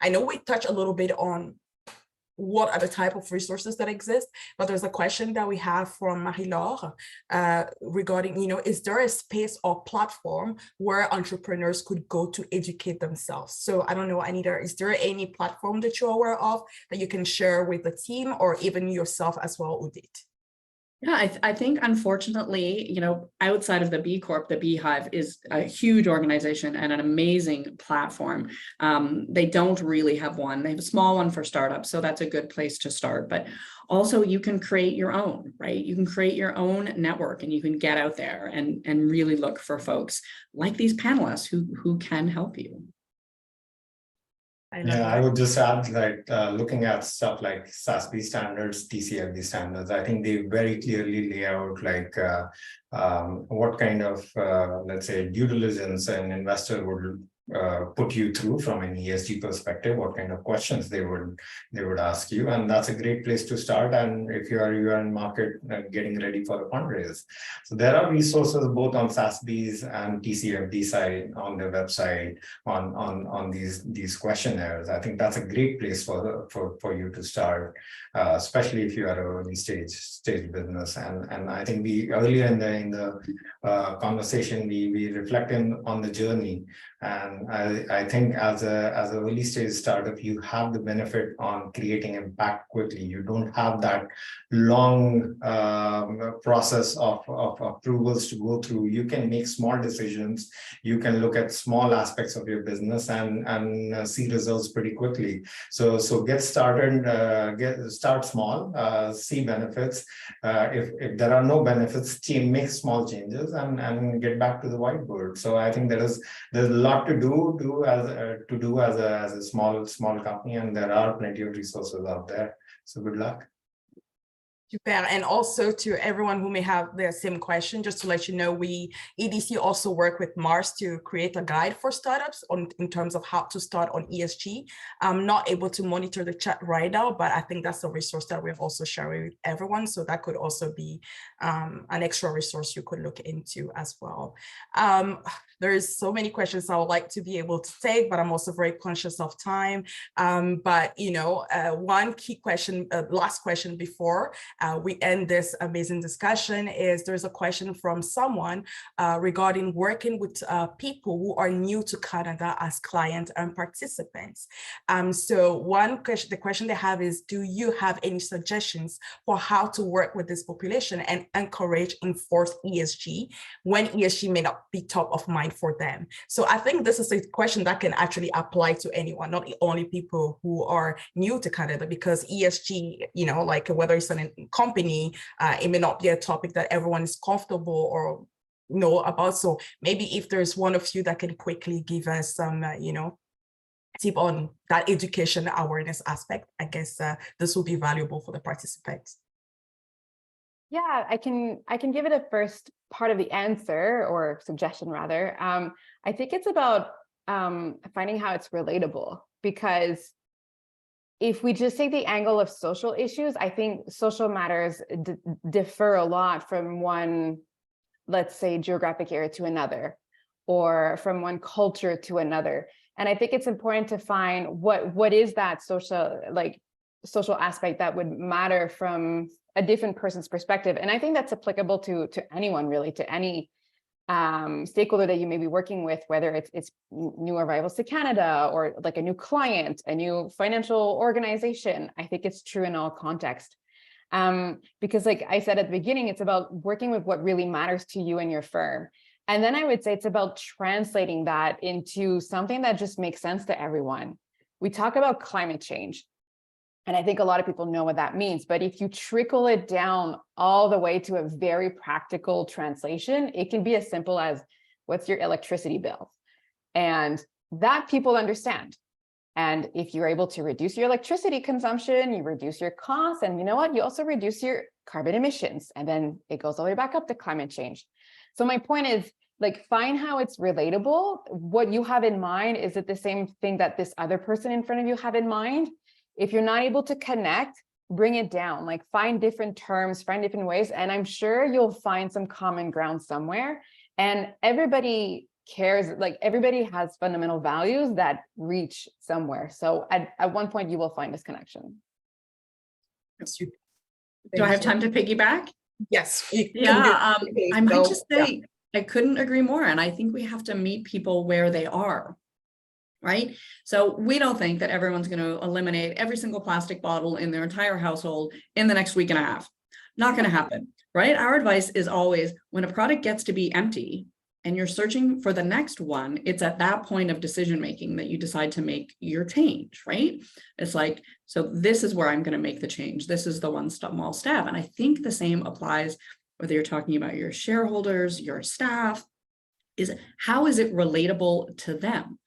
I know we touched a little bit on what are the type of resources that exist. But there's a question that we have from Marie-Laure regarding, is there a space or platform where entrepreneurs could go to educate themselves? So I don't know, Anita, is there any platform that you're aware of that you can share with the team or even yourself as well, Udit? Yeah, I think unfortunately, outside of the B Corp, the Beehive is a huge organization and an amazing platform. They don't really have one. They have a small one for startups, so that's a good place to start. But also you can create your own, right? You can create your own network and you can get out there and really look for folks like these panelists who can help you. Yeah, I would just add that looking at stuff like SASB standards, TCFD standards, I think they very clearly lay out what kind of, let's say, due diligence an investor would put you through from an ESG perspective, what kind of questions they would ask you, and that's a great place to start. And if you are in market getting ready for a fundraise, so there are resources both on SASB's and TCFD side on the website on these questionnaires. I think that's a great place for you to start, especially if you are an early stage business. And I think we earlier in the conversation we reflected on the journey. And I think as a early stage startup, you have the benefit on creating impact quickly. You don't have that long process of approvals to go through. You can make small decisions. You can look at small aspects of your business and see results pretty quickly. So get started, start small, see benefits. If there are no benefits, make small changes and get back to the whiteboard. So I think there's a lot to do as a small company, and there are plenty of resources out there. So good luck. Super. And also to everyone who may have the same question, just to let you know, we EDC also work with Mars to create a guide for startups in terms of how to start on ESG. I'm not able to monitor the chat right now, but I think that's a resource that we're also sharing with everyone. So that could also be an extra resource you could look into as well. There's so many questions I would like to be able to take, but I'm also very conscious of time. But one key question, last question before we end this amazing discussion is there's a question from someone regarding working with people who are new to Canada as clients and participants. So the question they have is, do you have any suggestions for how to work with this population and encourage enforce ESG when ESG may not be top of mind for them? So I think this is a question that can actually apply to anyone, not only people who are new to Canada, because ESG, like whether it's a company, it may not be a topic that everyone is comfortable or know about. So maybe if there's one of you that can quickly give us some, tip on that education awareness aspect, I guess this will be valuable for the participants. Yeah, I can give it a first part of the answer, or suggestion rather. I think it's about finding how it's relatable, because if we just take the angle of social issues, I think social matters differ a lot from one, let's say, geographic area to another, or from one culture to another. And I think it's important to find what is that social aspect that would matter from a different person's perspective. And I think that's applicable to anyone, really, to any stakeholder that you may be working with, whether it's new arrivals to Canada or like a new client, a new financial organization. I think it's true in all contexts. Because like I said at the beginning, it's about working with what really matters to you and your firm. And then I would say it's about translating that into something that just makes sense to everyone. We talk about climate change, and I think a lot of people know what that means. But if you trickle it down all the way to a very practical translation, it can be as simple as, what's your electricity bill? And that people understand. And if you're able to reduce your electricity consumption, you reduce your costs, and you know what? You also reduce your carbon emissions. And then it goes all the way back up to climate change. So my point is, like, find how it's relatable. What you have in mind, is it the same thing that this other person in front of you have in mind? If you're not able to connect, bring it down, like find different terms, find different ways. And I'm sure you'll find some common ground somewhere. And everybody cares, like everybody has fundamental values that reach somewhere. So at one point you will find this connection. Do I have time to piggyback? Yes. You can do Yeah, it. I might So, just say, I couldn't agree more. And I think we have to meet people where they are, right? So we don't think that everyone's going to eliminate every single plastic bottle in their entire household in the next week and a half. Not going to happen, right? Our advice is always, when a product gets to be empty and you're searching for the next one, it's at that point of decision making that you decide to make your change, right? It's like, so this is where I'm going to make the change. This is the one small step. And I think the same applies whether you're talking about your shareholders, your staff, is how is it relatable to them,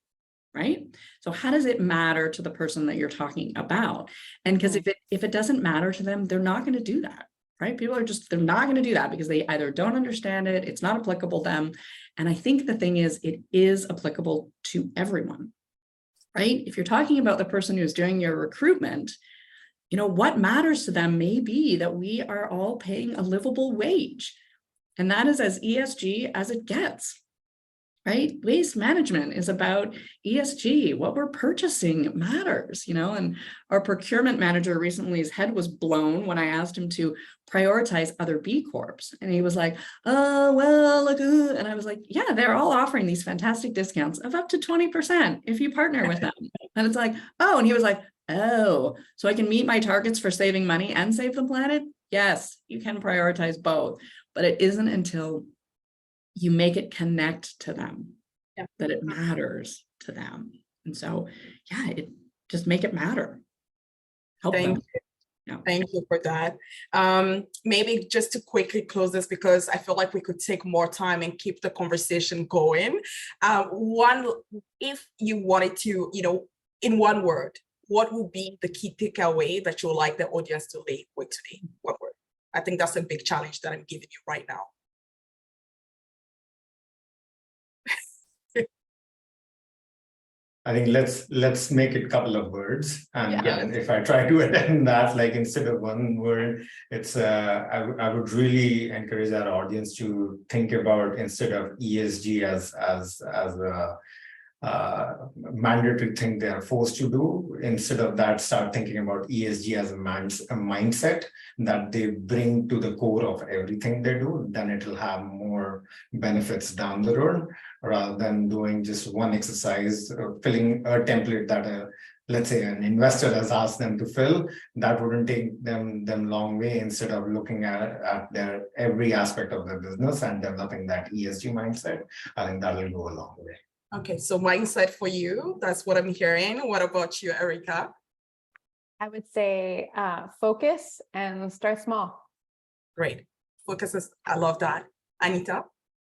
right? So how does it matter to the person that you're talking about? And because if it doesn't matter to them, they're not going to do that, right? People are just, they're not going to do that because they either don't understand it, it's not applicable to them. And I think the thing is, it is applicable to everyone, right? If you're talking about the person who's doing your recruitment, you know, what matters to them may be that we are all paying a livable wage. And that is as ESG as it gets, right? Waste management is about ESG. What we're purchasing matters, you know, and our procurement manager recently, his head was blown when I asked him to prioritize other B Corps. And he was like, oh, well, look, and I was like, yeah, they're all offering these fantastic discounts of up to 20% if you partner with them. And it's like, oh, and he was like, oh, so I can meet my targets for saving money and save the planet? Yes, you can prioritize both, but it isn't until you make it connect to them that it matters to them. And so, yeah, it just make it matter. Help them. Yeah. Thank you for that. Maybe just to quickly close this, because I feel like we could take more time and keep the conversation going. If you wanted to, you know, in one word, what would be the key takeaway that you would like the audience to leave with today? One word. I think that's a big challenge that I'm giving you right now. I think let's make it a couple of words, and if I try to attend that, like instead of one word, it's I would really encourage our audience to think about, instead of ESG as a mandatory thing they are forced to do, instead of that, start thinking about ESG as a mindset that they bring to the core of everything they do. Then it will have more benefits down the road, rather than doing just one exercise, filling a template that let's say an investor has asked them to fill. That wouldn't take them long way, instead of looking at their every aspect of their business and developing that ESG mindset. I think that will go a long way. Okay, so mindset for you, that's what I'm hearing. What about you, Erica? I would say focus and start small. Great. Focus, I love that. Anita?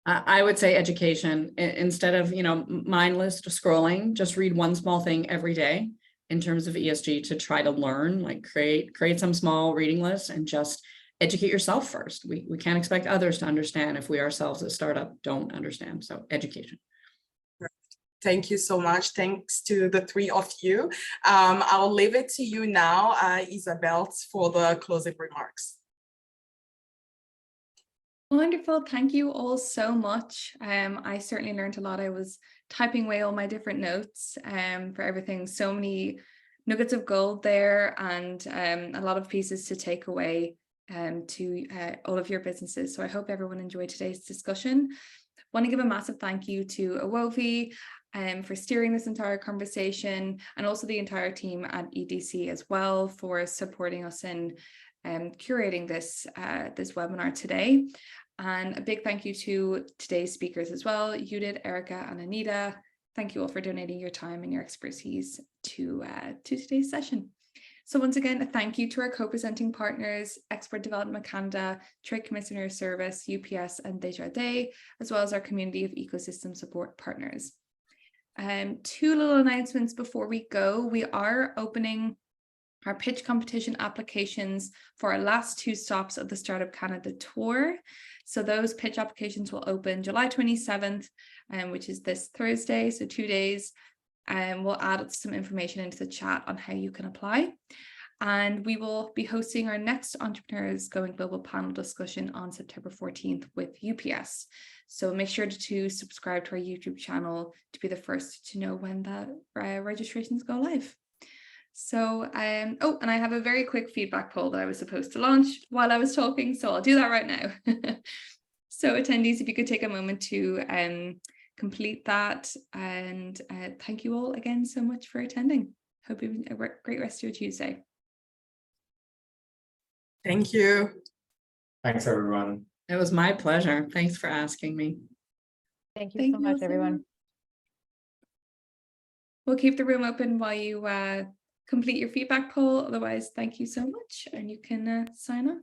I would say education. Instead of, you know, mindless scrolling, just read one small thing every day in terms of ESG to try to learn, like create some small reading list and just educate yourself first. We can't expect others to understand if we ourselves as a startup don't understand. So education. Thank you so much. Thanks to the three of you. I'll leave it to you now, Isabel, for the closing remarks. Wonderful. Thank you all so much. I certainly learned a lot. I was typing away all my different notes for everything. So many nuggets of gold there, and a lot of pieces to take away to all of your businesses. So I hope everyone enjoyed today's discussion. I want to give a massive thank you to Awovi for steering this entire conversation, and also the entire team at EDC as well for supporting us in curating this webinar today. And a big thank you to today's speakers as well, Judith, Erica, and Anita. Thank you all for donating your time and your expertise to today's session. So once again, a thank you to our co-presenting partners, Export Development Canada, Trade Commissioner Service, UPS, and Desjardins, as well as our community of ecosystem support partners. Two little announcements before we go. We are opening our pitch competition applications for our last two stops of the Startup Canada tour. So those pitch applications will open July 27th, which is this Thursday, so 2 days. We'll add some information into the chat on how you can apply. And we will be hosting our next Entrepreneurs Going Global panel discussion on September 14th with UPS. So make sure to subscribe to our YouTube channel to be the first to know when the registrations go live. So, oh, and I have a very quick feedback poll that I was supposed to launch while I was talking, so I'll do that right now. So attendees, if you could take a moment to complete that, and thank you all again so much for attending. Hope you have a great rest of your Tuesday. Thank you. Thanks, everyone. It was my pleasure. Thanks for asking me. Thank you so much, everyone. We'll keep the room open while you complete your feedback poll. Otherwise, thank you so much, and you can sign off.